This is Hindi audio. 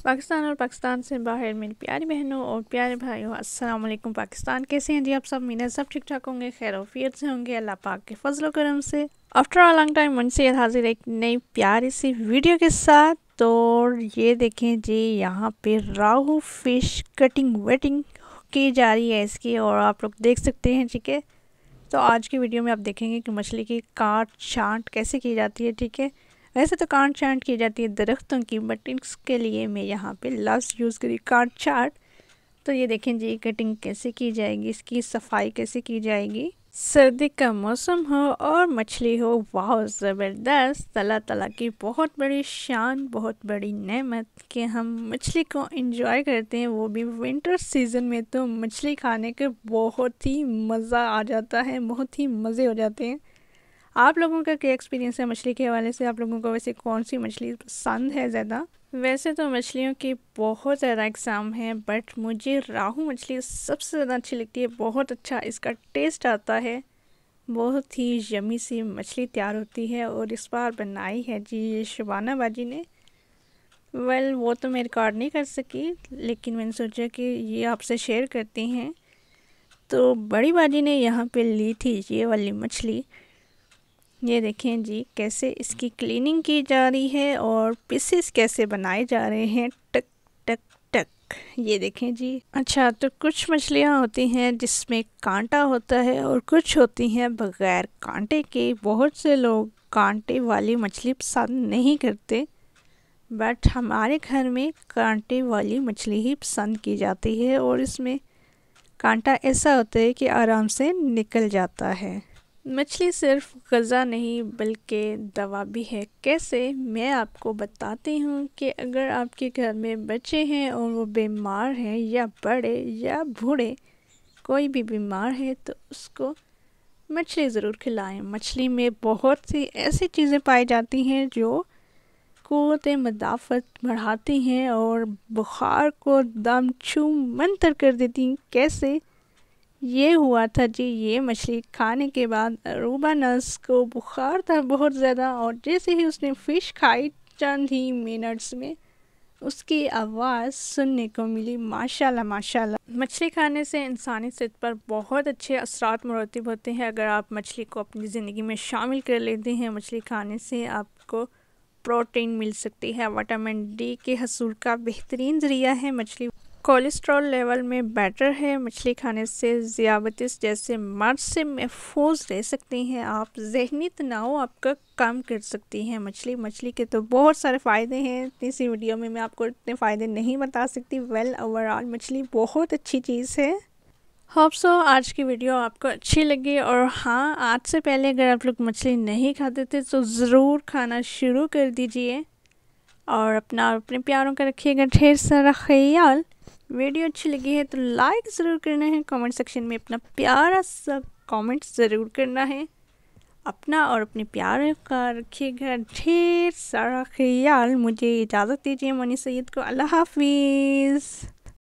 पाकिस्तान और पाकिस्तान से बाहर मेरी प्यारी बहनों और प्यारे भाइयों, अस्सलाम वालेकुम। पाकिस्तान कैसे हैं जी आप सब? मीना सब ठीक ठाक होंगे, खैर वफियत से होंगे अल्लाह पाक के फजल करम से। आफ्टर अ लॉन्ग टाइम मुझसे हाजिर एक नई प्यारी सी वीडियो के साथ। तो ये देखें जी, यहाँ पे राहू फिश कटिंग वेटिंग की जा रही है इसकी, और आप लोग देख सकते हैं। ठीक है, तो आज की वीडियो में आप देखेंगे कि मछली की काट छांट कैसे की जाती है। ठीक है, वैसे तो काट छांट की जाती है दरख्तों की, बट इसके लिए मैं यहाँ पे लफ्ज़ यूज़ करी काट छांट। तो ये देखें जी, कटिंग कैसे की जाएगी, इसकी सफाई कैसे की जाएगी। सर्दी का मौसम हो और मछली हो, वाह ज़बरदस्त। अल्लाह ताला की बहुत बड़ी शान, बहुत बड़ी नेमत कि हम मछली को एंजॉय करते हैं, वो भी विंटर सीज़न में। तो मछली खाने के बहुत ही मज़ा आ जाता है, बहुत ही मज़े हो जाते हैं। आप लोगों का क्या एक्सपीरियंस है मछली के हवाले से? आप लोगों को वैसे कौन सी मछली पसंद है ज़्यादा? वैसे तो मछलियों की बहुत ज़्यादा एग्ज़ाम है, बट मुझे राहू मछली सबसे ज़्यादा अच्छी लगती है। बहुत अच्छा इसका टेस्ट आता है, बहुत ही यमी सी मछली तैयार होती है। और इस बार बनाई है जी ये शबाना बाजी ने। वो तो मैं रिकॉर्ड नहीं कर सकी, लेकिन मैंने सोचा कि ये आपसे शेयर करती हैं। तो बड़ी बाजी ने यहाँ पे ली थी ये वाली मछली। ये देखें जी, कैसे इसकी क्लीनिंग की जा रही है और पीसेस कैसे बनाए जा रहे हैं, टक टक टक। ये देखें जी। अच्छा, तो कुछ मछलियाँ होती हैं जिसमें कांटा होता है और कुछ होती हैं बगैर कांटे के। बहुत से लोग कांटे वाली मछली पसंद नहीं करते, बट हमारे घर में कांटे वाली मछली ही पसंद की जाती है। और इसमें कांटा ऐसा होता है कि आराम से निकल जाता है। मछली सिर्फ ग़ज़ा नहीं बल्कि दवा भी है। कैसे, मैं आपको बताती हूँ कि अगर आपके घर में बच्चे हैं और वो बीमार हैं, या बड़े या बूढ़े, कोई भी बीमार है, तो उसको मछली ज़रूर खिलाएं। मछली में बहुत सी ऐसी चीज़ें पाई जाती हैं जो क़ुव्वत मदाफ़त बढ़ाती हैं और बुखार को दम छू मंतर कर देती हैं। कैसे, ये हुआ था जी, ये मछली खाने के बाद अरूबा नर्स को बुखार था बहुत ज़्यादा, और जैसे ही उसने फ़िश खाई चंद ही मिनट्स में उसकी आवाज़ सुनने को मिली। माशाल्लाह माशाल्लाह। मछली खाने से इंसानी सेहत पर बहुत अच्छे असरात मुरतब होते हैं। अगर आप मछली को अपनी ज़िंदगी में शामिल कर लेते हैं, मछली खाने से आपको प्रोटीन मिल सकती है। विटामिन डी के हसूल का बेहतरीन ज़रिया है मछली। कोलेस्ट्रॉल लेवल में बेटर है। मछली खाने से ज़ियाबतीस जैसे मर्ज से महफूज रह सकते हैं आप। ज़हनी तनाव आपका कम कर सकती हैं मछली के तो बहुत सारे फ़ायदे हैं। इसी वीडियो में मैं आपको इतने फ़ायदे नहीं बता सकती। ओवरऑल मछली बहुत अच्छी चीज़ है। होप सो आज की वीडियो आपको अच्छी लगी। और हाँ, आज से पहले अगर आप लोग मछली नहीं खाते थे तो ज़रूर खाना शुरू कर दीजिए, और अपने प्यारों का रखिएगा ढेर सारा ख्याल। वीडियो अच्छी लगी है तो लाइक ज़रूर करना है, कमेंट सेक्शन में अपना प्यारा सा कमेंट ज़रूर करना है। अपना और अपने प्यारों का रखिएगा ढेर सारा ख्याल। मुझे इजाज़त दीजिए मोनी सैयद को। अल्लाह हाफिज़।